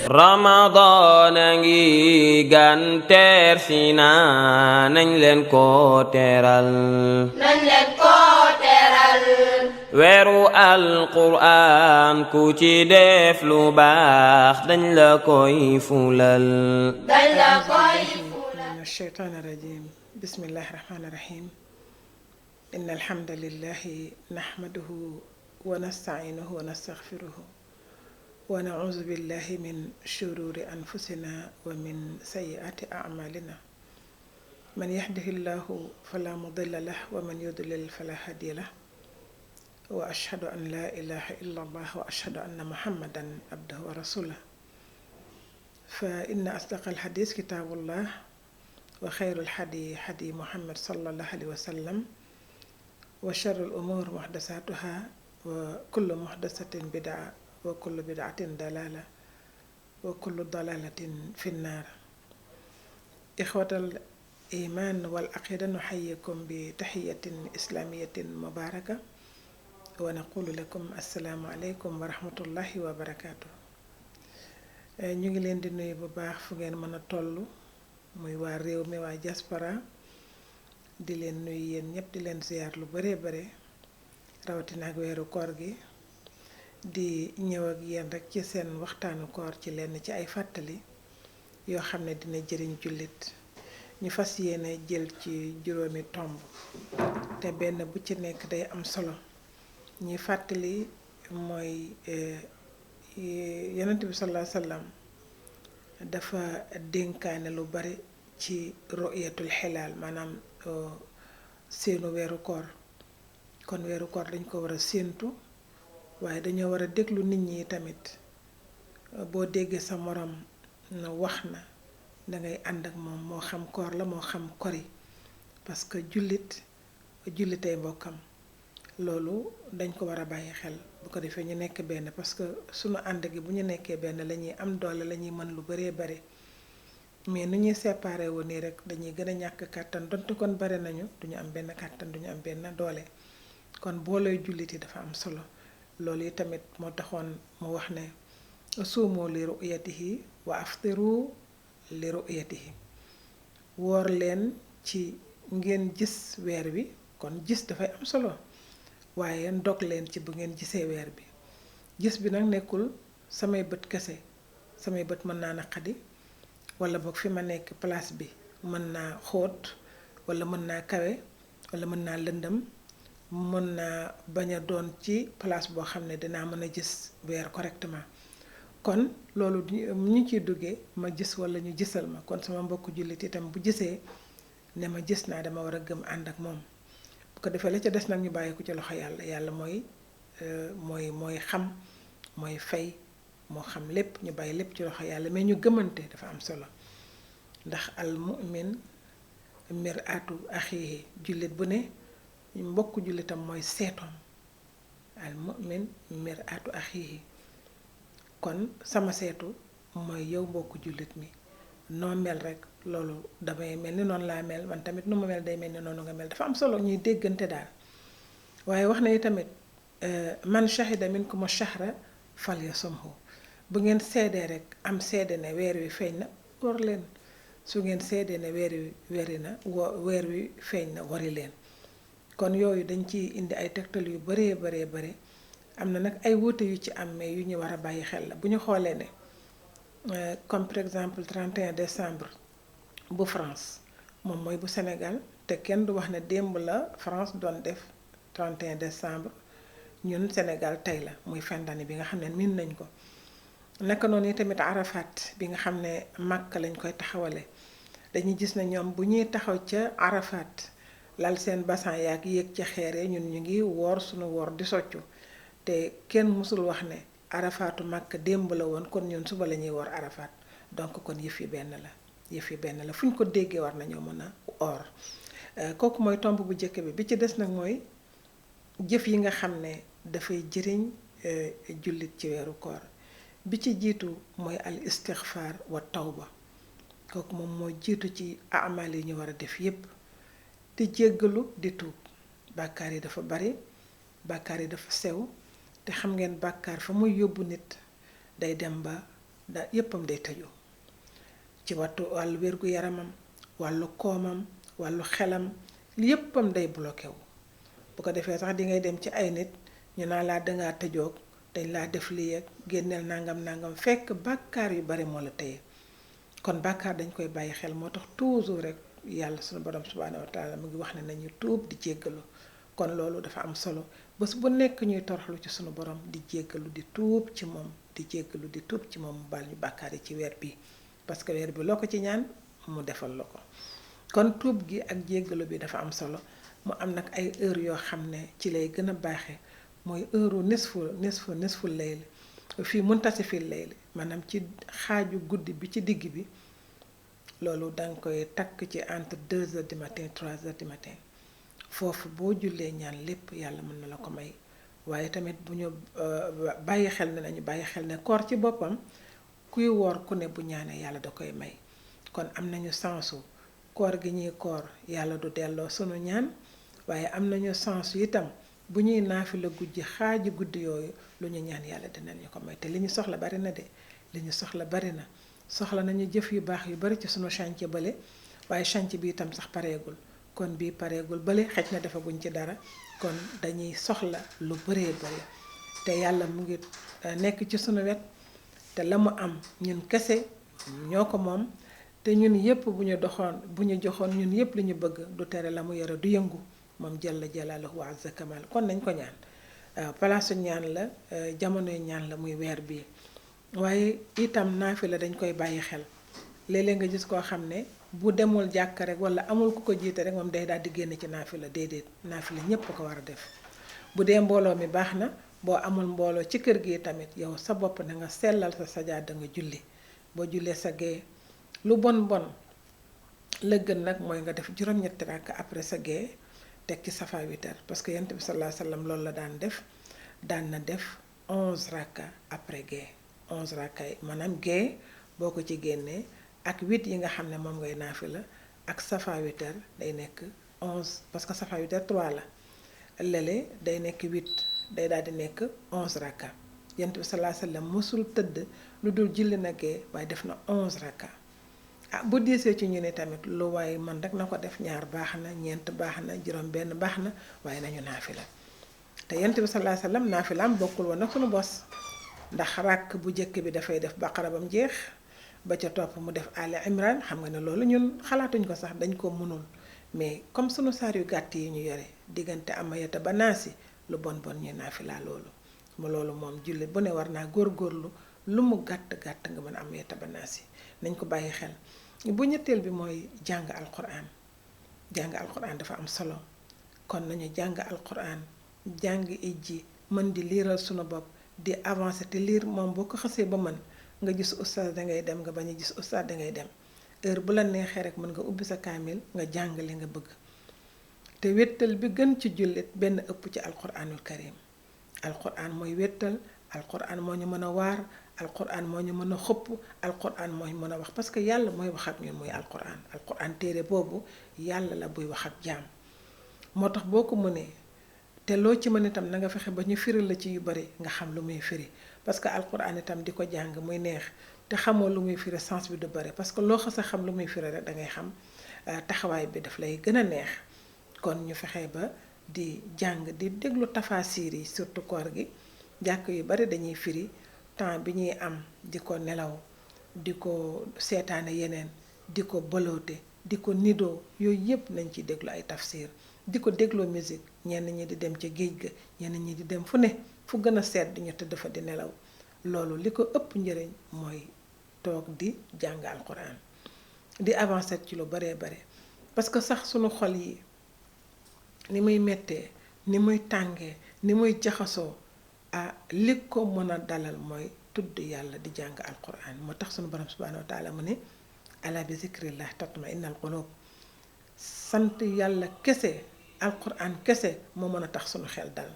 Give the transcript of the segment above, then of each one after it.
Ramadan a ngi gan teer si na nañ leen ko teeral weeru alquraan ku ci def lu baax dañ la koy fulal من الشيطان الرجيم بسم الله الرحمن الرحيم إن الحمد لله نحمده ونستعينه ونستغفره ونعوذ بالله من شرور أنفسنا ومن سيئات أعمالنا من يهده الله فلا مضل له ومن يضلل فلا هادي له وأشهد أن لا إله إلا الله وأشهد أن محمدا عبده ورسوله فإن أصدق الحديث كتاب الله وخير الحدي حدي محمد صلى الله عليه وسلم وشر الأمور محدثاتها وكل محدثة بدعة وكل بدعة ضلالة وكل ضلالة في النار. إخوة الإيمان والعقيدة نحييكم بتحية إسلامية مباركة ونقول لكم السلام عليكم ورحمة الله وبركاته. ñu ngi leen di nuyu bu baax fu ngeen mën a toll muy waa réew mi waa diaspora di leen nuyu yéen ñëpp di leen ziar lu bare bare rawatina ak weeru koor gi di ñëw ak yéen rek ci seen waxtaanu koor ci lenn ci ay fàttali yoo xam ne dina jëriñ jullit ñu fas yéene jël ci juróomi tomb te benn bu ci nekk day am solo ñuy fàttali mooy yonent bi sallallahu alayhi wasallam dafa dénkaane lu bari ci ru'yatul xilaal maanaam seenu weeru koor kon weeru koor dañ ko war a séentu waaye dañoo war a déglu nit ñi tamit boo déggee sa morom na wax na dangay ànd ak moom moo xam koor la moo xam kori parce que jullitay mbokkam loolu dañ ko war a bàyyi xel bu ko defee ñu nekk benn parce que sunu ànd gi bu ñu nekkee benn la ñuy am doole la ñuy mën lu baree bare mais nu ñuy séparé wu nii rek dañuy gën a ñàkk kàttan donte kon bare nañu duñu am benn kàttan duñu am benn doole kon boolooy jullit yi dafa am solo loolu yi tamit moo taxoon mu wax ne suumoo li ru'yatihi wa aftiru li ru'yatihi woor leen ci ngeen gis weer wi kon gis dafay am solo waaye ndog leen ci bu ngeen gisee weer bi gis bi nag nekkul samay bët kese samay bët mën naa naqadi wala boog fi ma nekk place bi mën naa xóot wala mën naa kawe wala mën naa lëndëm mën naa bañ a doon ci place boo xam ne dinaa mën a gis weer correctement kon loolu ñu ciy duggee ma gis wala ñu gisal ma kon sama mbokku jullit itam bu gisee ne ma gis naa dama war a gëm ànd ak moom bu ko defee la ca des nag ñu bàyyi ko ci loxo yàlla yàlla mooy xam mooy fay moo xam lépp ñu bàyyi lépp ci loxo yàlla mais ñu gëmante dafa am solo ndax al mu'min mir'atu axihi jullit bu ne mbokku jullitam mooy seetoom al mu'min mir'atu axihi kon sama seetu mooy yow mbokku jullit mi noo mel rek loolu damay mel ni noonu laa mel man tamit nu ma mel day mel ni noonu nga mel dafa am solo ñuy déggante daal waaye wax na yi tamit man shahida minkum ash-shahra falyasumhu bu ngeen seedee rek am seede ne weer wi feeñ na war leen su ngeen seedee ne weer wi feeñ na wari leen kon yooyu dañ ci indi ay tegtal yu baree bare am na nag ay wuute yu ci am mais yu ñu war a bàyyi xel la bu ñu xoolee ne comme par exemple 31 décembre bu France moom mooy bu Sénégal te kenn du wax ne démb la France doon def 31 décembre ñun Sénégal tey la muy fin d'année bi nga xam ne miin nañ ko naka noonu yi tamit Arafat bi nga xam ne Makka lañ koy taxawale dañuy gis ne ñoom bu ñuy taxaw ca Arafat lal seen basan yaak yéeg ca xeere ñun ñu ngi woor suñu woor di soccu te kenn mësul wax ne Arafatu Makka démb la woon kon ñun suba la ñuy woor Arafat donc kon yëf yi benn la fu ñu ko déggee war nañoo mën a oor kooku mooy tomb bu njëkk bi ci des nag mooy jëf yi nga xam ne dafay jëriñ jullit ci weeru koor bi ci jiitu mooy al istixfaar wa tawba kooku moom moo jiitu ci amal yi ñu war a def yépp di jéggalu di tuub bàkkaar yi dafa bari bàkkaar yi dafa sew te xam ngeen bàkkaar fa muy yóbbu nit day dem ba da yéppam day tëju ci wattu wàllu wérgu yaramam wàllu koomam wàllu xelam yéppam day bloqué wu bu ko defee sax di ngay dem ci ay nit ñu naa laa dangaa tëjoog dañ laa def lii ak génneel nangam fekk bàkkaar yu bari moo la téye kon bàkkaar dañ koy bàyyi xel moo tax toujours rek yàlla sunu borom subhanahu wa taala mu ngi wax ne nañu tuub di jéggalu kon loolu dafa am solo bés bu nekk ñuy toroxlu ci sunu borom di jéggalu di tuub ci moom di jéggalu di tuub ci moom mu baal ñu bàkkaar yi ci weer bi parce que weer bi loo ko ci ñaan mu defal la ko kon tuub gi ak jéggalu bi dafa am solo mu am nag ay heure yoo xam ne ci lay gën a baaxe mooy heure nisfu layli fii muntasifil layli maanaam ci xaaju guddi bi ci digg bi loolu danga koy takk ci entre 2 heures du matin 3 heures du matin foofu boo jullee ñaan lépp yàlla mën na la ko may waaye tamit bu ñu bàyyi xel ne nañu bàyyi xel ne koor ci boppam kuy woor ku ne bu ñaanee yàlla da koy may kon am nañu sensu koor gi ñuy koor yàlla du delloo sunu ñaan waaye am nañu sensu itam bu ñuy naafila guddi xaaji guddi yooyu lu ñu ñaan yàlla dinañu ko may te li ñu soxla bari na de li ñu soxla bari na soxla nañu jëf yu baax yu bari ci sunu chantier bale waaye chantier bi itam sax pareegul kon bii pareegul bale xëj na defaguñ ci dara kon dañuy soxla lu bëree bari te yàlla mu ngi nekk ci sunu wet te la mu am ñun kese ñoo ko moom te ñun yépp bu ñu joxoon ñun yépp li ñu bëgg du tere la mu yore du yëngu moom jalla jalaaluhu wa azza kamal kon nañ ko ñaan palaasu ñaan la jamonoy ñaan la muy weer bii waaye itam naafila dañ koy bàyyi xel léeg-léeg nga gis koo xam ne bu demul jàkk rek wala amul ku ko jiite rek moom day daal di génn ci naafila déedéet naafila ñépp ko war a def bu dee mbooloo mi baax na boo amul mbooloo ci kër gi tamit yow sa bopp na nga sellal sa sajaada nga julli boo jullee sa gee lu bon la gën nag mooy nga def juróom-ñetti rakk après sa gee teg ci safa witar parce que yonent bi sallallahu alayhi wasallam loolu la daan na def 11 rakka après gee 11 rakka yi maanaam gee boo ko ci génnee ak 8 yi nga xam ne moom ngay naafila ak safa witar day nekk 11 parce que safa witar 3 la lele day nekk 8 day daal di nekk 11 rakka yonent bi sallallahu alayhi wasallam mësul tëdd lu dul julli na gee waaye def na 11 rakka bu diisee ci ñu ne tamit lu waaye man rek na ko def ñaar baax na ñeent baax na juróom benn baax na waaye nañu naafila te yonent bi sallallahu alayhi wasallam naafilaam bokkul woon nag suñu bos ndax ràkk bu njëkk bi dafay def baqara bam jeex ba ca topp mu def ali imran xam nga ne loolu ñun xalaatuñ ko sax dañ ko mënul mais comme sunu saar yu gàtt yi ñu yore diggante amayata ba naasi lu bon ñuy naafila loolu moom jullit bu ne war naa góorgóorlu lu mu gàtt nga mën a amayata ba naasi nañ ko bàyyi xel bu ñetteel bi mooy jàng alquran dafa am solo kon nañu jàng alquran jàng ijji mën di liiral sunu bopp di avancer te liir moom boo ko xasee ba mën nga gis ustaas dangay dem nga bañ a gis ustaas dangay dem heure bu la neexee rek mën nga ubbi sa kaamil nga jàng li nga bëgg te wéttal bi gën ci jullit benn ëpp ci alquranul karim alquran mooy wéttal alquran moo ñu mën a waar alquran moo ñu mën a xëpp alquran moo ñu mën a wax parce que yàlla mooy wax ak ñun mooy alquran téere boobu yàlla la buy wax ak jaam moo tax boo ko mënee te loo ci mën itam na nga fexe ba ñu firi la ci yu bari nga xam lu muy firi parce que alquran itam di ko jàng muy neex te xamoo lu muy firi sens bi du bari parce que loo xas a xam lu muy firi rek dangay xam taxawaay bi daf lay gën a neex kon ñu fexe ba di jàng di déglu tafaasiir yi surtout koor gi jàkk yu bari dañuy firi temps bi ñuy am di ko nelaw di ko seetaane yeneen di ko boloote di ko nidoo yooyu yépp nañ ci déglu ay tafsir di ko dégloo musique ñenn ñi di dem ca géej ga ñenn ñi di dem fu ne fu gën a sedd ñu tëdd fa di nelaw loolu li ko ëpp njëriñ mooy toog di jàng alquran di avancer ci lu baree bare parce que sax sunu xol yi ni muy mettee ni muy tàngee ni muy jaxasoo li ko mën a dalal mooy tudd yàlla di jàng alquran moo tax sunu borom subhanahu wa taala mu ne ala bi zikrillah tatma'innal qulub sant yàlla kese alquran kese moo mën a tax sunu xel dal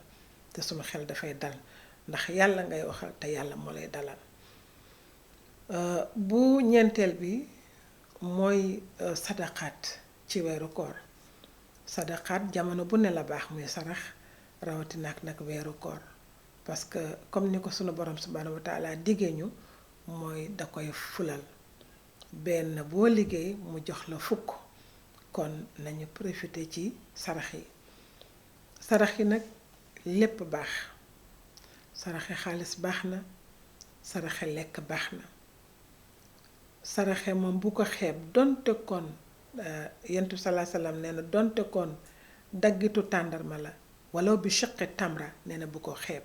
te sunu xel dafay dal ndax yàlla ngay waxal te yàlla moo lay dalal bu ñeenteel bi mooy sadaqaat ci weeru koor sadaqaat jamono bu ne la baax muy sarax rawatina ak nag weeru koor parce que comme ni ko sunu borom subhanahu wa taala diggee ñu mooy da koy fulal benn boo liggéey mu jox la fukk. kon nañu profité ci sarax yi sarax yi nag lépp baax saraxe xaalis baax na saraxe lekk baax na saraxe moom bu ko xeeb donte kon yonent bi salaa salaam nee na donte kon daggitu tàndarma la wala bi shaqi tamra nee na bu ko xeeb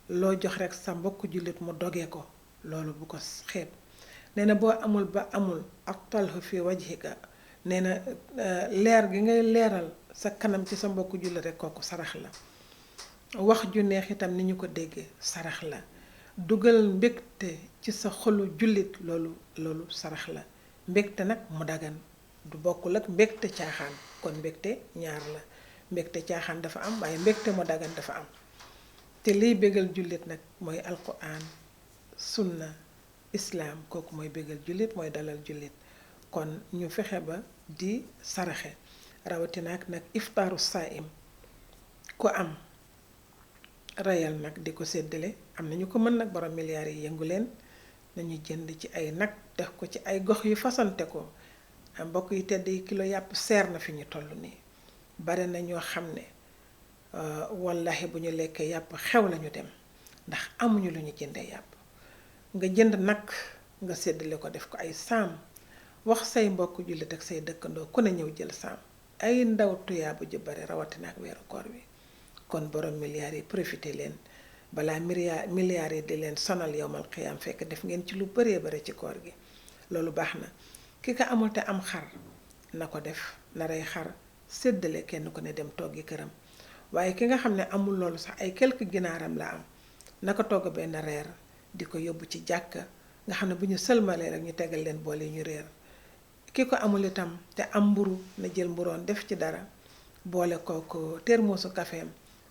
loo jox rekk sa mbokk jullit mu doge ko loolu bu ko xeeb nee na boo amul ba amul ak talhu fi wajhika nee na leer gi ngay leeral sa kanam ci sa mbokk jullit rekk kooku sarax la wax ju neex itam ni ñu ko déggee sarax la dugal mbégte ci sa xolu jullit loolu sarax la mbégte nag mu dagan du bokkul ak mbégte caaxaan kon mbégte ñaar la mbégte caaxaan dafa am waaye mbégte mu dagan dafa am te liy bégal jullit nag mooy alquran sunna islaam kooku mooy bégal jullit mooy dalal jullit kon ñu fexe ba di saraxe rawatina ak nag iftaaru saim ku am reyal nag di ko séddale am na ñu ko mën nag borom milliards yi yëngu leen nañu jënd ci ay nag def ko ci ay gox yu fasante ko mbokk yi tedd yi kilo yàpp seer na fi ñu toll nii bare na ñoo xam ne wallahi bu ñu lekkee yàpp xew lañu dem ndax amuñu lu ñu jëndee yàpp nga jënd nag nga séddale ko def ko ay saam wax say mbokk jullit ak say dëkkandoo ku ne ñëw jël saam ay ndaw tuyaabu ju bare rawatina ak weeru koor wi kon borom milliards yi profité leen balaa milliards yi di leen sonal yowmal xiyaam fekk def ngeen ci lu bëree bare ci koor gi loolu baax na ki ko amul te am xar na ko def na rey xar séddale kenn ku ne dem toggi këram waaye ki nga xam ne amul loolu sax ay quelques ginaaram la am na ko togg benn reer di ko yóbbu ci jàkka nga xam ne bu ñu sëlmalee rek ñu tegal leen boole ñu reer ki ko amul itam te am mburu na jël mburoon def ci dara boole kooku termosu kafeem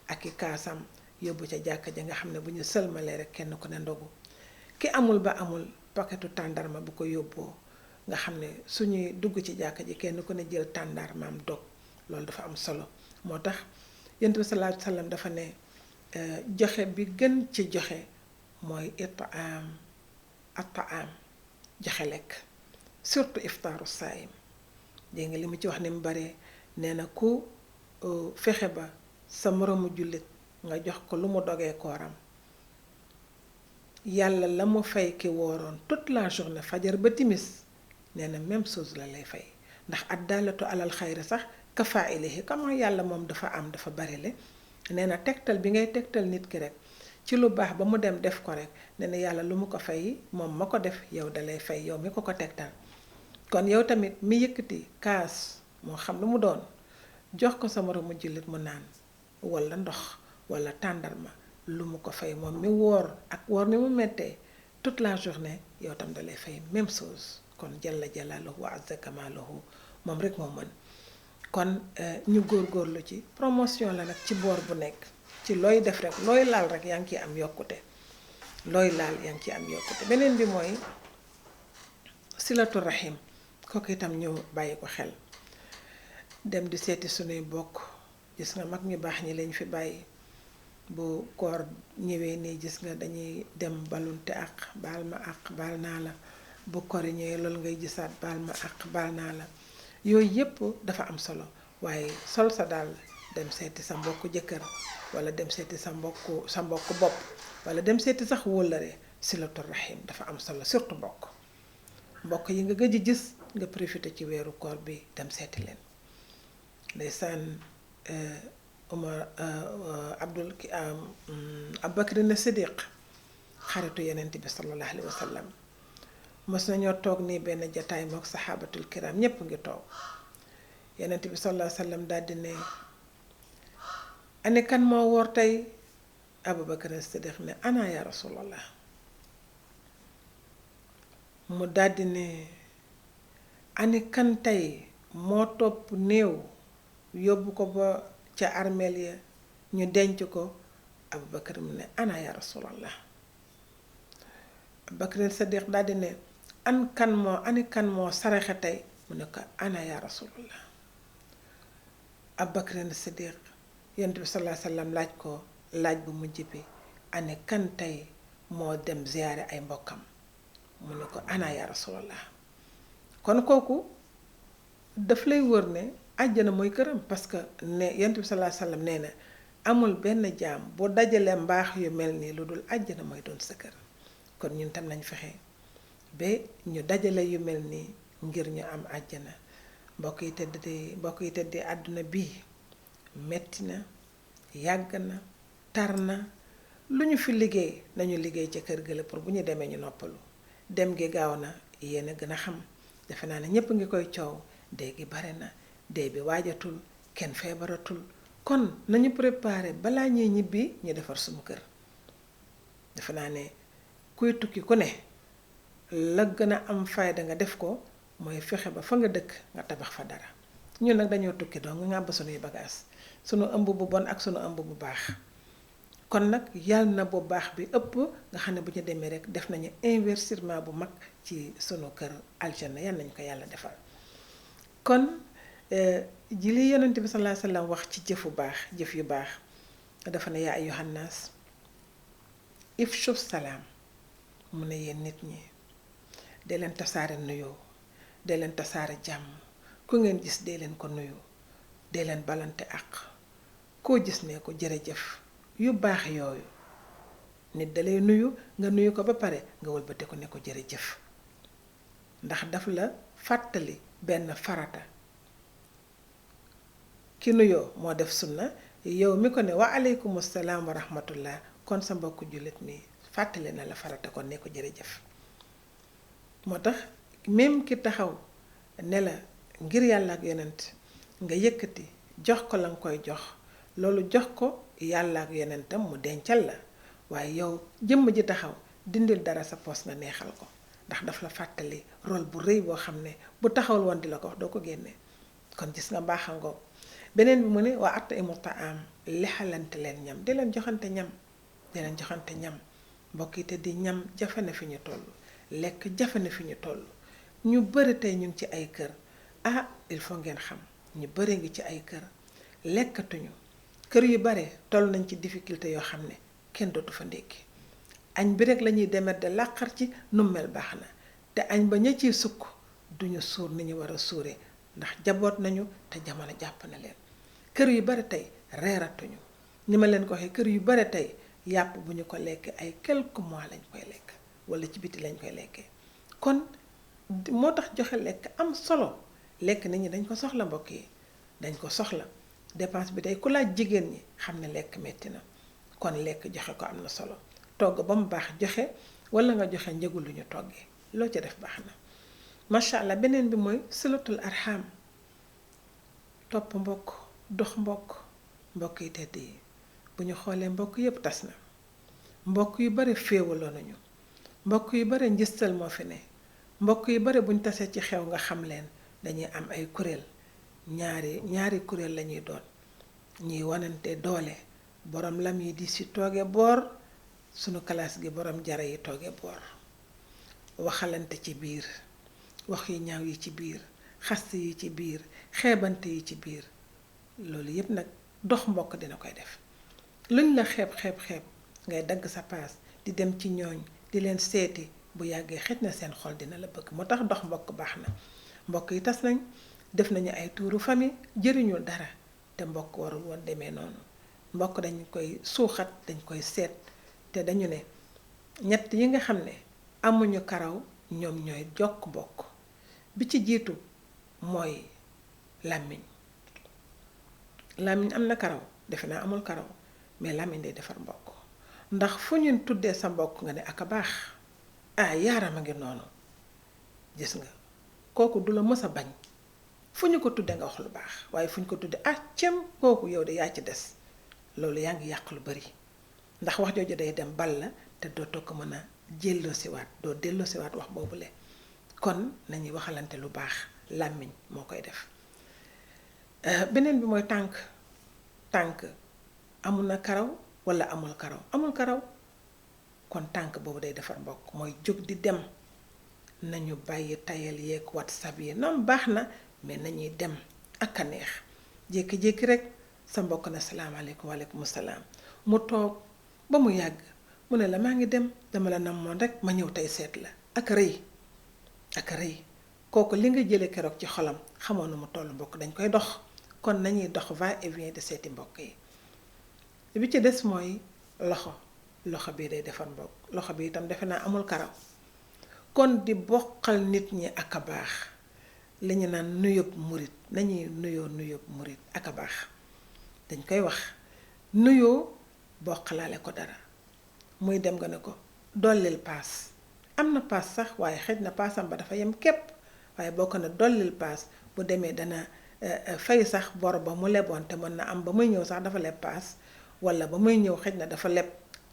ak i kaasam yóbbu ca jàkka ja nga xam ne bu ñu sëlmalee rek kenn ku ne ndogu ki amul ba amul paketu tàndarma bu ko yóbboo nga xam ne suñuy dugg ci jàkka ji kenn ku ne jël tàndarmaam dog loolu dafa am solo moo tax yonent bi sallallahu alayhi wa sallam dafa ne joxe bi gën ci joxe mooy itaam joxe lekk surtout iftaaru saayim dégg nga li mu ci wax ni mu bare nee na ku fexe ba sa moroomu jullit nga jox ko lu mu dogee kooram yàlla la mu fay ki wooroon toute la journée fajar ba timis nee na même chose la lay fay ndax addaalatu alal xayri sax ka faa'ilihi kama yàlla moom dafa am dafa bari le nee na tegtal bi ngay tegtal nit ki rek ci lu baax ba mu dem def ko rek nee na yàlla lu mu ko fay moom ma ko def yow dalay fay yow mi ko tegtal kon yow tamit mi yëkkati kaas moo xam lu mu doon jox ko sa moroomu jullit mu naan walla ndox walla tàndarma lu mu ko fay moom mi woor ak woor mi mu mettee toute la journée yow tam dalay fay même chose kon jalla jalaaluhu wa azza kamaaluhu moom rek moo mën kon ñu góorgóorlu ci promotion la nag ci boor bu nekk ci looy def rek looy laal rek yaa ngi ciy am yokkute looy laal yaa ngi ciy am yokkute beneen bi mooy silatu rahim kooku itam ñu bàyyi ko xel dem di seeti sunuy bokk gis nga mag ñu baax ñi lañ fi bàyyi bu koor ñëwee nii gis nga dañuy dem balunte ak baal ma ak baal naa la bu koor ñëwee loolu ngay gisaat baal ma ak baal naa la yooyu yépp dafa am solo waaye sol sa daal dem seeti sa mbokku jëkkër wala dem seeti sa mbokku bopp wala dem seeti sax wóllare silatu rahim dafa am solo surtout mbokk yi nga gëj gis nga profité ci weeru koor bi dem seeti leen ndeysaan Umar Abubakrin Siddiq xaritu yenent bi sallallahu alayhi wa sallam mos nañoo toog nii benn jataay mook saxaabatul kiram ñépp ngi toog yenent bi sallallahu alayhi wa sallam daldi ne ani kan moo woor tey Abubakrin Siddiq ne ana ya rasulallah mu daldi ne ani kan tey moo topp néew yóbbu ko ba ca armeel ya ñu denc ko Abubakar mu ne ana ya rasulallah Abubakar Siddiq daldi ne ani kan moo saraxe tey mu ne ko ana ya rasulallah Abubakar Siddiq yonent bi sallallahu alayhi wa sallam laaj ko laaj bu mujj bi ani kan tey moo dem ziyaare ay mbokkam mu ne ko ana ya rasulallah kon kooku daf lay wër ne àjjana mooy këram parce que ne yonent bi sallallahu alayhi wasallam nee na amul benn jaam bu dajale mbaax yu mel nii lu dul àjjana mooy doon sa kër kon ñun tam nañ fexe ba ñu dajale yu mel nii ngir ñu am àjjana mbokk yi tëddee àdduna bii metti na yàgg na tar na lu ñu fi liggéey nañu liggéey ca kër ga la pour bu ñu demee ñu noppalu dem gi gaaw na yéen a gën a xam defe naa ne ñépp ngi koy coow dee gi bare na dee bi waajatul kenn feebaratul kon nañu préparer balaa ñuy ñibbi ñu defar sumu kër defe naa ne kuy tukki ku ne la gën a am fayda nga def ko mooy fexe ba fa nga dëkk nga tabax fa dara ñun nag dañoo tukki donc nga àbb sunuy bagaas sunu ëmb bu bon ak sunu ëmb bu baax kon nag yàlla na bu baax bi ëpp nga xam ne bu ñu demee rek def nañu investissement bu mag ci sunu kër aljanna yal nañu ko yàlla defal kon ji li yonent bi sallallahu alayhi wasallam wax ci jëf yu baax dafa ne yaa ayyuhan naas ifshu salaam mu ne yéen nit ñi dee leen tasaare nuyoo dee leen tasaare jàmm ku ngeen gis dee leen ko nuyu dee leen balante àq koo gis ne ko jërëjëf yu baax yooyu nit dalay nuyu nga nuyu ko ba pare nga wëlbate ko ne ko jërëjëf ndax daf la fàttali benn farata ki nuyoo moo def sunna yow mi ko ne wa aleykum salaam wa rahmatullah kon sa mbokku jullit mi fàttali na la farata kon ne ko jërëjëf moo tax même ki taxaw ne la ngir yàlla ak yonent nga yëkkati jox ko la nga koy jox loolu jox ko yàlla ak yonentam mu dencal la waaye yow jëmm ji taxaw dindil dara sa poos nga neexal ko ndax daf la fàttali rôle bu rëy boo xam ne bu taxawul woon di la ko wax doo ko génne kon gis nga baaxangoo beneen bi mu ne waa atta imu taam lexalante leen ñam di leen joxante ñam mbokk yi te di ñam jafe na fi ñu toll lekk jafe na fi ñu toll ñu bari tey ñu ngi ci ay kër il faut ngeen xam ñu bari ngi ci ay kër lekkatuñu kër yu bare toll nañ ci difficulté yoo xam ne kenn dootu fa ndékki añ bi rek lañuy demet de làqar ci nu mel baax na te añ ba ña ciy sukk duñu suur ni ñu war a suuree ndax jaboot nañu te jamono jàpp na leen kër yu bare tey reeratuñu ni ma leen ko waxee kër yu bare tey yàpp bu ñu ko lekkee ay quelques mois lañ koy lekk wala ci biti lañ koy lekkee kon moo tax joxe lekk am solo lekk nit ñi dañ ko soxla mbokk yi dañ ko soxla dépense bi day ku laaj jigéen ñi xam ne lekk metti na kon lekk joxe ko am na solo togg ba mu baax joxe wala nga joxe njëgu lu ñu toggee loo ca def baax na macha allah beneen bi mooy silatul arham topp mbokk dox mbokk yi tedd yi bu ñu xoolee mbokk yépp tas na mbokk yu bare féewaloo nañu mbokk yu bare njistal moo fi ne mbokk yu bare buñ tasee ci xew nga xam leen dañuy am ay kuréel ñaari kuréel lañuy doon ñuy wanante doole borom lam yi di si tooge boor sunu classe gi borom jara yi tooge boor waxalante ci biir wax yu ñaaw yi ci biir xaste yi ci biir xeebante yi ci biir loolu yépp nag dox mbokk dina koy def luñ la xeeb ngay dagg sa paas di dem ci ñooñ di leen seeti bu yàggee xëj na seen xol dina la bëgg moo tax dox mbokk baax na mbokk yi tas nañ def nañu ay tuuru famille jëriñul dara te mbokk warul woon demee noonu mbokk dañ koy suuxat dañ koy seet te dañu ne ñett yi nga xam ne amuñu karaw ñoom ñooy jokk mbokk bi ci jiitu mooy làmmiñ am na karaw defe naa amul karaw mais làmmiñ day defar mbokk ndax fu ñu tuddee sa mbokk nga ne ak a baax yaaram a ngi noonu gis nga kooku du la mës a bañ fu ñu ko tuddee nga wax lu baax waaye fu ñu ko tuddee cem kooku yow de yaa ci des loolu yaa ngi yàq lu bari ndax wax jooju day dem bal la te dootoo ko mën a delloosiwaat wax boobule kon nañuy waxalante lu baax làmmiñ moo koy def beneen bi mooy tànk amul na karaw wala amul karaw kon tànk boobu day defar mbokk mooy jóg di dem nañu bàyyi tayal yeeg whatsapp yi nam baax na mais nañuy dem ak a neex jékki-jékki rek sa mbokk na salaamaaleykum waaleykum salaam mu toog ba mu yàgg mu ne la maa ngi dem dama la namoon rek ma ñëw tey seet la ak rëy kooku li nga jële keroog ci xolam xamoon na mu toll mbokk dañ koy dox kon nañuy dox va et vient de seeti mbokk yi bi ci des mooy loxo bii day defar mbokk loxo bi itam defe naa amul karaw kon di bokkal nit ñi ak a baax li ñu naan nuyób murit nañuy nuyób murit ak a baax dañ koy wax nuyoo bokkalaale ko dara muy dem nga ne ko dollil paas am na paas sax waaye xëj na paasam ba dafa yem képp waaye boo ko ne dollil paas bu demee dana fay sax bor ba mu leboon te mën na am ba muy ñëw sax dafa leb paas wala ba muy ñëw xëj na dafa leb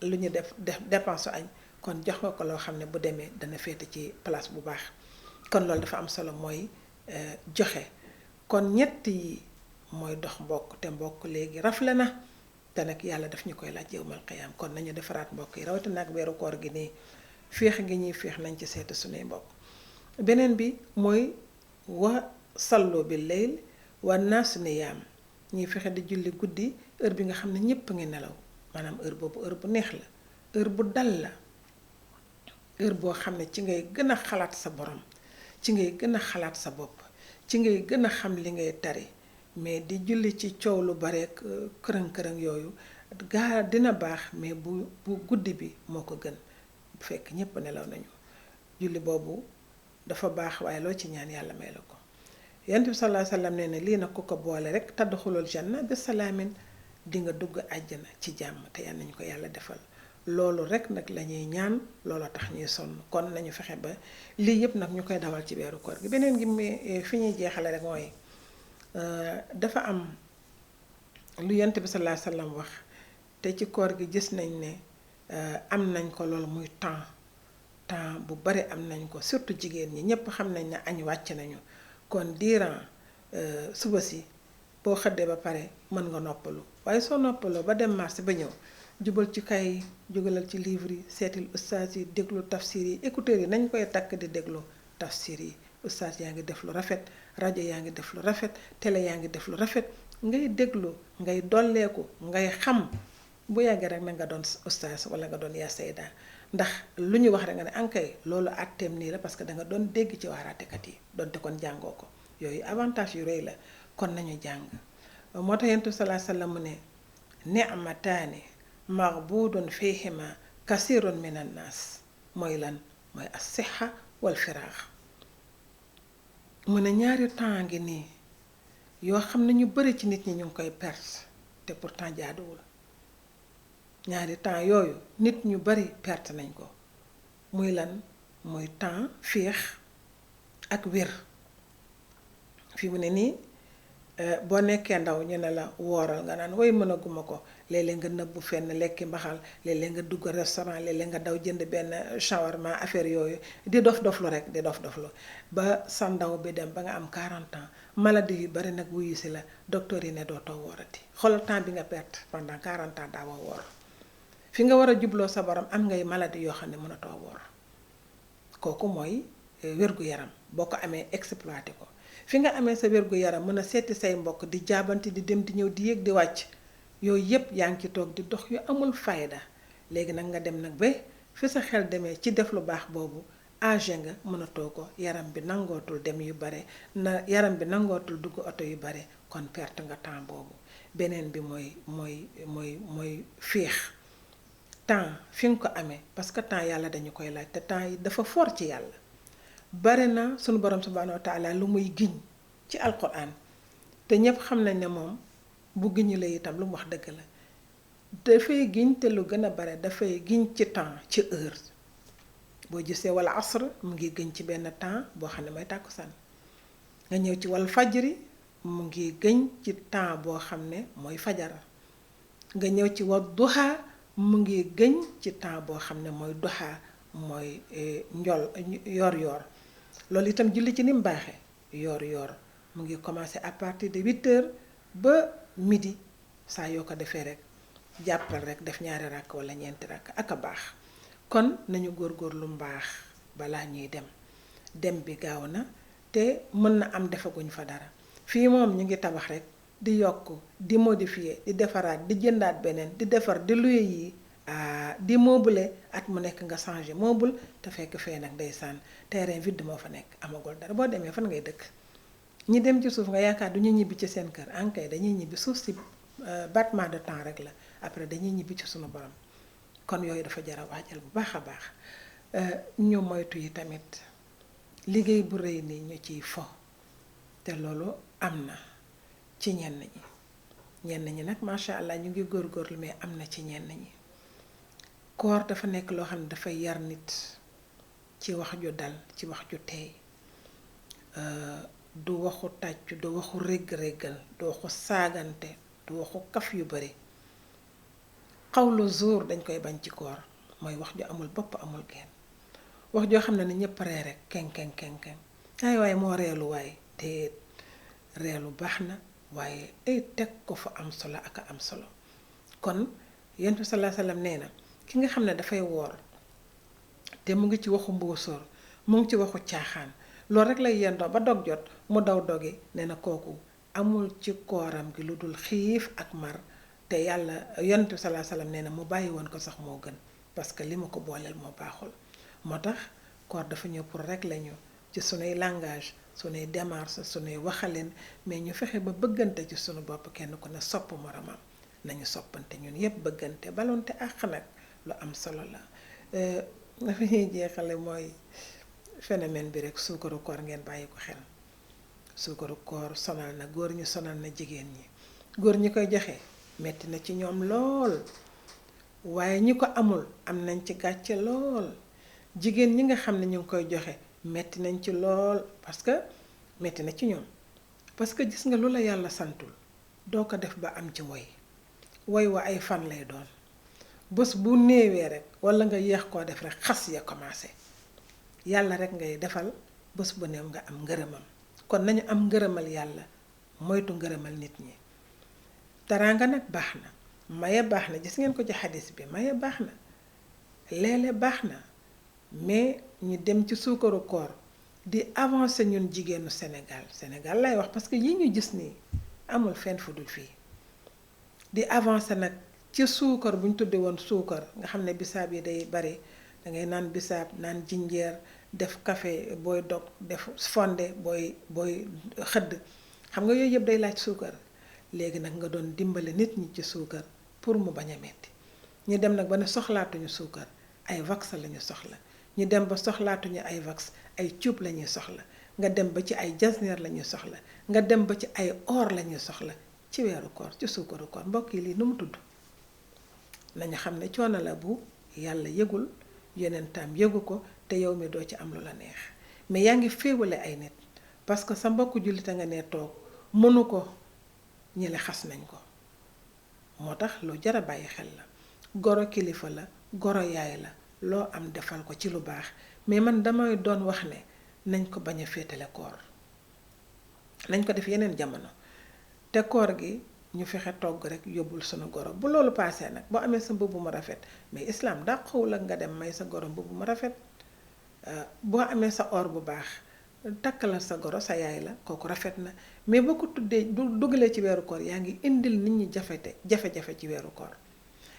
lu ñu def dépense su añ kon jox nga ko loo xam ne bu demee dana féete ci place bu baax kon loolu dafa am solo mooy joxe kon ñett yi mooy dox mbokk te mbokk léegi rafle na te nag yàlla daf ñu koy laaj yawmal qiyaam kon nañu defaraat mbokk yi rawatina ak weeru koor gi nii féex gi ñuy féex nañ ci seetu suñuy mbokk beneen bi mooy wa sallu bil layl wa naasu niyaam ñuy fexe di julli guddi heure bi nga xam ne ñépp ngi nelaw maanaam heure boobu heure bu neex la heure bu dal la heure boo xam ne ci ngay gën a xalaat sa borom ci ngay gën a xalaat sa bopp ci ngay gën a xam li ngay tari mais di julli ci coow lu bare kërëng-kërëng yooyu gaa dina baax mais bu guddi bi moo ko gën bu fekk ñépp nelaw nañu julli boobu dafa baax waaye loo ci ñaan yàlla may la ko yonent bi sallallahu alayhi wasallam nee na lii nag ku ko boole rek tadxulul janna bi salaamin di nga dugg àjjana ci jàmm te yàlla nañu ko yàlla defal loolu rek nag lañuy ñaan looloo tax ñuy sonn kon nañu fexe ba lii yëpp nag ñu koy dawal ci weeru koor gi beneen gi fi ñuy jeexale rek mooy dafa am lu yonent bi sallallahu alayhi wasallam wax te ci koor gi gis nañ ne am nañ ko loolu muy temps bu bari am nañ ko surtout jigéen ñi ñépp xam nañ ne añ wàcc nañu kon diiran suba si boo xëddee ba pare mën nga noppalu waaye soo noppaloo ba dem marché ba ñëw jubal ci kay jugalal ci livre yi seetil ustaas yi déglu tafsir yi écouteurs yi nañ koy takk di déglu tafsir yi ustaas yaa ngi def lu rafet rajo yaa ngi def lu rafet télé yaa ngi def lu rafet ngay déglu ngay dolleeku ngay xam bu yàggee rek na nga doon ustaas wala nga doon yaa sayda ndax lu ñu wax rek nga ne ankay loolu àtteem nii la parce que da nga doon dégg ci waaraatekat yi donte kon jàngoo ko yooyu avantage yu rëy la kon nañu jàng moo tax Yonent bi sallallahu alayhi wasallam mu ne ni'mataani maghbudun fihima kasirun minan naas mooy lan mooy as-sihha wal firaax mu ne ñaari temps ngi nii yoo xam ne ñu bari ci nit ñi ñu ngi koy perte te pourtant jaaduwul ñaari temps yooyu nit ñu bari perte nañ ko muy lan muy temps féex ak wér fi mu ne nii boo nekkee ndaw ñu ne la wooral nga naan way mënaguma ko léeg-léeg nga nëbbu fenn lekki mbaxal léeg-léeg nga dugg restaurant léeg-léeg nga daw jënd benn shawarma affaire yooyu di dof-doflu rek di dof-doflu ba sa ndaw bi dem ba nga am 40 ans maladie yu bari nag wuyu si la docteur yi ne dootoo woorati xoolal temps bi nga perte pendant 40 ans daawoo woor fi nga war a jubloo sa borom am ngay maladie yoo xam ne mënatoo woor kooku mooy wér-gu-yaram boo ko amee exploité ko fi nga amee sa wér-gu-yaram mën a seeti say mbokk di jaabante di dem di ñëw di yéeg di wàcc yooyu yépp yaa ngi ci toog di dox yu amul fayda léegi nag nga dem nag ba fi sa xel demee ci def lu baax boobu âgé nga mënatoo ko yaram bi nangootul dem yu bare yaram bi nangootul dugg oto yu bare kon perte nga temps boobu beneen bi mooy féex temps fi nga ko amee parce que temps yàlla dañu koy laaj te temps yi dafa fort ci yàlla bare na sunu borom subhanahu wa taala lu muy giñ ci alquran te ñépp xam nañ ne moom bu giñu la itam lu mu wax dëgg la dafay giñ te lu gën a bare dafay giñ ci temps ci heure boo gisee wala asr mu ngi gëñ ci benn temps boo xam ne mooy tàkkusaan nga ñëw ci wal fajri mu ngi gëñ ci temps boo xam ne mooy fajara nga ñëw ci wal duha mu ngi gëñ ci temps boo xam ne mooy duha mooy njol yor loolu itam julli ci ni mu baaxee yor mu ngi commencé à partir de 8h ba midi saa yoo ko defee rek jàppal rek def ñaari rakk wala ñeenti rakk ak a baax kon nañu góorgóorlu mbaax balaa ñuy dem bi gaaw na te mën na am defaguñ fa dara fii moom ñu ngi tabax rek di yokk di modifier di defaraat di jëndaat beneen di defar di luye yi di meuble at mu nekk nga changé meuble te fekk fee nag ndeysaan terrain vide moo fa nekk amagul dara boo demee fan ngay dëkk ñi dem ci suuf nga yaakaar du ñu ñibbi ci seen kër ankay dañuy ñibbi suuf si battement de temps rek la après dañuy ñibbi ci sunu borom kon yooyu dafa jar a waajal bu baax a baax ñu moytu yi tamit liggéey bu rëy nii ñu ciy fo te loolu am na ci ñenn ñi nag macha allah ñu ngi góorgóorlu mais am na ci ñenn ñi koor dafa nekk loo xam ne dafay yar nit ci wax ju dal ci wax ju teey du waxu tàccu du waxu régg-réggal du waxu saagante du waxu kaf yu bari xawlu zuur dañ koy bañ ci koor mooy wax ju amul bopp amul genn wax joo xam ne ñépp ree rek ken ay waaye moo reelu waaye te reelu baax na waaye ay teg ko fa am solo ak am solo kon Yonent bi sallallahu alayhi wasallam nee na ki nga xam ne dafay woor te mu ngi ci waxu mbóosóor mu ngi ci waxu caaxaan loolu rek lay yendoo ba dog jot mu daw dogi nee na kooku amul ci kooram gi lu dul xiif ak mar te yàlla Yonent bi sallallahu alayhi wasallam nee na mu bàyyi woon ko sax moo gën parce que li ma ko booleel moo baaxul moo tax koor dafa ñëw pour rek lañu ci sunuy langage sunuy démarche sunuy waxalin mais ñu fexe ba bëggante ci sunu bopp kenn ku ne sopp moromam nañu soppante ñun yépp bëggante balonte àq nag lu am solo la dafa ñuy jeexale mooy phénomène bi rek suukaru koor ngeen bàyyi ko xel suukaru koor sonal na góor ñi sonal na jigéen ñi góor ñi koy joxe metti na ci ñoom lool waaye ñi ko amul am nañ ci gàcce lool jigéen ñi nga xam ne ñu ngi koy joxe metti nañ ci lool parce que metti na ci ñoom parce que gis nga lu la yàlla santul doo ko def ba am ci woy wa ay fan lay doon bés bu néewee rek walla nga yéex koo def rek xas ya commencé yàlla rek ngay defal bés bu néew nga am ngërëmam kon nañu am ngërëmal yàlla moytu ngërëmal nit ñi teraanga nag baax na maye baax na gis ngeen ko ci xadis bi maye baax na leele baax na mais ñu dem ci suukaru koor di avancer ñun jigéenu Sénégal lay wax parce que yi ñu gis nii amul fenn fu dul fii di avancer nag ci suukar bu ñu tuddee woon suukar nga xam ne bisaab yi day bari dangay naan bisaab naan jinjeer def café booy dog def fonde booy xëdd xam nga yooyu yëpp day laaj suukar léegi nag nga doon dimbale nit ñi ci suukar pour mu bañ a metti ñu dem nag ba ne soxlaatuñu suukar ay wax lañu soxla ñu dem ba soxlaatuñu ay wax ay cuub lañuy soxla nga dem ba ci ay jasneer lañuy soxla nga dem ba ci ay or lañuy soxla ci weeru koor ci suukaru koor mbokk yi lii nu mu tudd nañu xam ne coono la bu yàlla yëgul yonentam yëgu ko te yow mi doo ci am lu la neex mais yaa ngi féewale ay nit parce que sa mbokku jullite nga ne toog mënu ko ñi le xas nañ ko moo tax lu jara bàyyi xel la goro kilifa la goro yaay la loo am defal ko ci lu baax mais man damay doon wax ne nañ ko bañ a féetale koor nañ ko def yeneen jamono te koor gi ñu fexe togg rek yóbbul sunu goro bu loolu paasee nag boo amee sa mbubb mu rafet mais islam dàqawul ak nga dem may sa goro mbubb mu rafet boo amee sa or bu baax takkalal sa goro sa yaay la kooku rafet na mais boo ko tuddee dugalee ci weeru koor yaa ngi indil nit ñi jafe-jafe ci weeru koor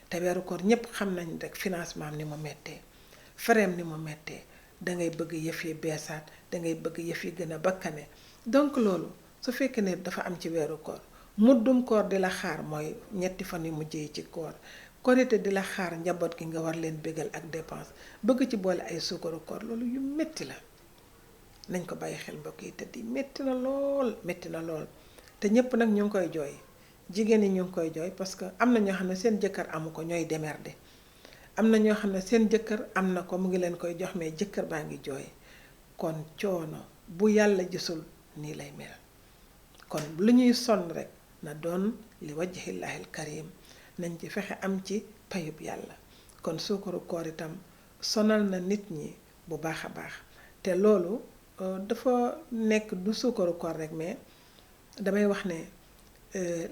te weeru koor ñépp xam nañ rek financement ni mu mettee fereem ni mu mettee dangay bëgg yëf yi beesaat dangay bëgg yëf yi gën a bakkane donc loolu su fekkee ne dafa am ci weeru koor muddum koor di la xaar mooy ñetti fan yu mujjee ci koor korite di la xaar njaboot gi nga war leen bégal ak dépense bëgg ci boole ay suukaru koor loolu yu metti la nañ ko bàyyi xel mbokk yi te di metti na lool te ñépp nag ñu ngi koy jooy jigéen ñi ñu ngi koy jooy parce que am na ñoo xam ne seen jëkkër amu ko ñooy démerde am na ñoo xam ne seen jëkkër am na ko mu ngi leen koy jox mais jëkkër baa ngi jooy kon coono bu yàlla gisul nii lay mel kon lu ñuy sonn rek na doon li wajhillahil karim nañ ci fexe am ci payub yàlla kon suukaru koor itam sonal na nit ñi bu baax a baax te loolu dafa nekk du suukaru koor rek mais damay wax ne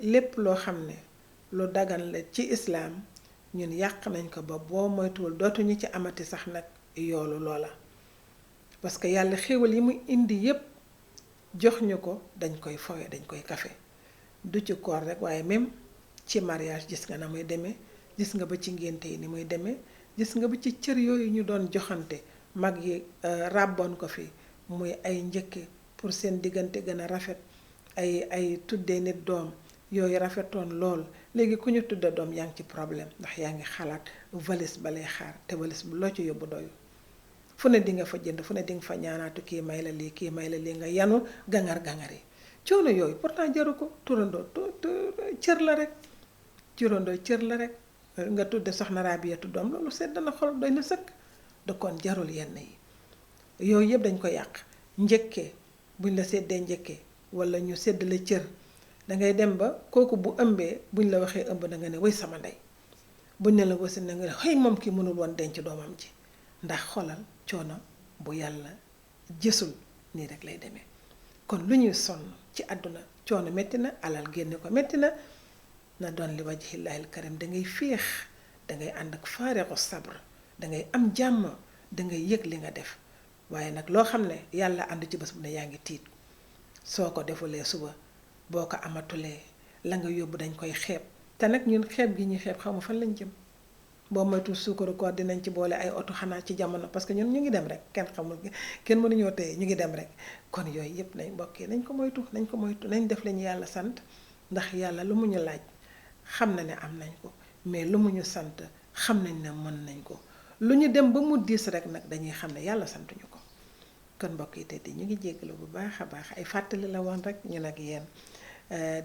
lépp loo xam ne lu dagan la ci islaam ñun yàq nañ ko ba boo moytuwul dootuñu ci amati sax nag yoolu loola parce que yàlla xéewal yi mu indi yépp jox ñu ko dañ koy fowe dañ koy kafe du ci koor rek waaye même ci mariage gis nga na muy demee gis nga ba ci ngénte yi ni muy demee gis nga ba ci cër yooyu ñu doon joxante mag yi ràbboon ko fi muy ay njëkke pour seen diggante gën a rafet ay tuddee nit doom yooyu rafetoon lool léegi ku ñu tudde doom yaa ngi ci problème ndax yaa ngi xalaat valise ba lay xaar te valise bu loo ci yóbbu doyu fu ne di nga fa jënd fu ne di nga fa ñaanaatu kii may la lii kii may la lii nga yanu gangar yi coono yooyu pourtant jaru ko turandoo cër la rek turandoo cër la rek nga tudde soxna Raabiyatu doom loolu sedd na xol doy na sëkk da kon jarul yenn yi yooyu yëpp dañ ko yàq njëkkee buñ la seddee njëkkee wala ñu sedd la cër dangay dem ba kooku bu ëmbee buñ la waxee ëmb da nga ne way sama ndey buñ ne la wasin na nga ne xëy moom ki mënul woon denc doomam ji ndax xolal coono bu yàlla jësul nii rek lay demee kon lu ñuy sonn ci àdduna coono metti na alal génne ko metti na doon li wajhillahil karim dangay féex dangay ànd ak faarixu sabr dangay am jàmm dangay yëg li nga def waaye nag loo xam ne yàlla ànd ci bés bu ne yaa ngi tiit soo ko defulee suba boo ko amatulee la nga yóbbu dañ koy xeeb te nag ñun xeeb gi ñuy xeeb xaw ma fan lañ jëm boo moytul suukaru koor dinañ ci boole ay oto xanaa ci jamono parce que ñun ñu ngi dem rek kenn xamul kenn mënuñoo téye ñu ngi dem rek kon yooyu yëpp nañ mbokk yi nañ ko moytu nañ def lañu yàlla sant ndax yàlla lu mu ñu laaj xam na ne am nañ ko mais lu mu ñu sant xam nañ ne mën nañ ko lu ñu dem ba mu diis rek nag dañuy xam ne yàlla santuñu ko kon mbokk yi tey ñu ngi jéggalu bu baax a baax ay fàttali la woon rek ñu nag yéen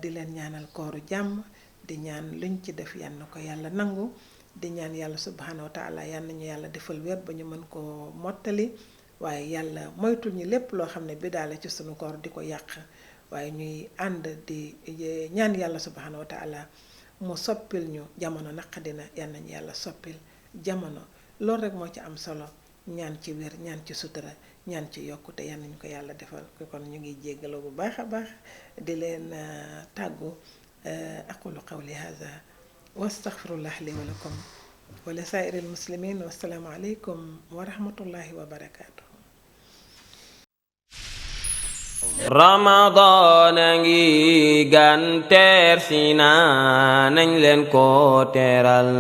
di leen ñaanal kooru jàmm di ñaan luñ ci def yal na ko yàlla nangu di ñaan yàlla subhanahu wa taala yal nañu yàlla defal wér ba ñu mën koo mottali waaye yàlla moytul ñu lépp loo xam ne bi daale ci sunu koor di ko yàq waaye ñuy ànd di ñaan yàlla subhanahu wa taala mu soppil ñu jamono naqadina yal nañu yàlla soppil jamono loolu rek moo ci am solo ñaan ci wér ñaan ci sutura ñaan ci yokkute yal nañu ko yàlla defal kon ñu ngi jéggaloo bu baax a baax di leen tàggu aqulu qawli hadha wa astaghfirullah li wa lakum wa li saa'iril muslimin wa assalaamu alaykum wa rahmatullahi wa barakatuh Ramadan a ngi gan teer si na nañ leen ko teeral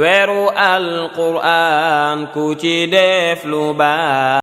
weeru Alquraan ku ci def lu baax